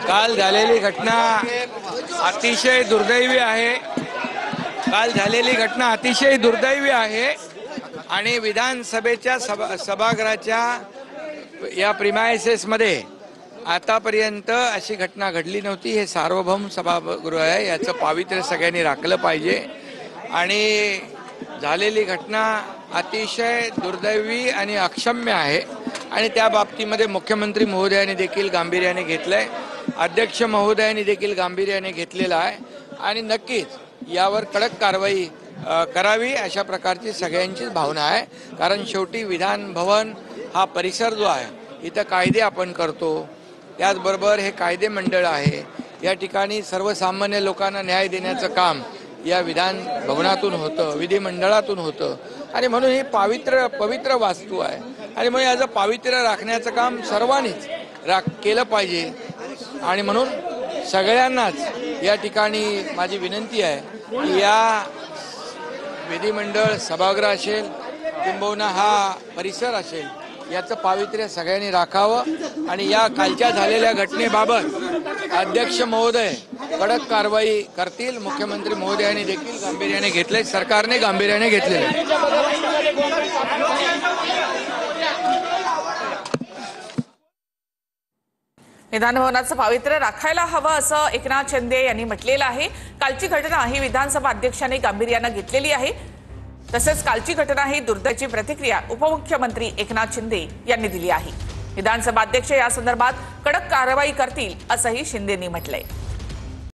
काल झालेली घटना अतिशय दुर्दैवी आहे। काल झालेली घटना अतिशय दुर्दैवी आहे आणि विधानसभेच्या सभागृहाच्या या प्रिमायसेस मध्ये आतापर्यंत अशी घटना घडली नव्हती। हे सार्वभौम सभागृह आहे, याचं पावित्र्य सगळ्यांनी राखलं पाहिजे आणि झालेली घटना अतिशय दुर्दैवी आणि अक्षम्य आहे आणि त्या बाबतीमध्ये मुख्यमंत्री महोदयांनी देखील गांभीर्याने घेतलंय, अध्यक्ष महोदयांनी देखील गांभीर्याने घेतलेला आहे आणि नक्कीच यावर कडक कारवाई करावी अशा प्रकारची सगळ्यांचीच भावना आहे। कारण शेवटी विधान भवन हा परिसर जो आहे, इथं कायदे आपण करतो, त्याचबरोबर हे कायदे मंडळ आहे, या ठिकाणी सर्वसामान्य लोकांना न्याय देण्याचं काम या विधान भवनातून होतं, विधिमंडळातून होतं आणि म्हणून ही पवित्र वास्तू आहे आणि म्हणून याचं पावित्र्य राखण्याचं काम सर्वांनीच केलं पाहिजे आणि म्हणून सगळ्यांनाच या ठिकाणी माझी विनंती आहे की या विधिमंडळ सभागृह असेल किंबहुना हा परिसर असेल, याचं पावित्र्य सगळ्यांनी राखावं आणि या कालच्या झालेल्या घटनेबाबत अध्यक्ष महोदय कडक कारवाई करतील। मुख्यमंत्री महोदयांनी देखील गांभीर्याने घेतले, सरकारने गांभीर्याने घेतलेले। विधानभवनाचं पावित्र्य राखायला हवं असं एकनाथ शिंदे यांनी म्हटलेलं आहे। कालची घटना ही विधानसभा अध्यक्षांनी गांभीर्याने घेतलेली आहे। तसेच कालची घटना ही दुर्दैवाची प्रतिक्रिया उपमुख्यमंत्री एकनाथ शिंदे यांनी दिली आहे। विधानसभा अध्यक्ष या संदर्भात कडक कारवाई करतील असंही शिंदेंनी म्हटलंय।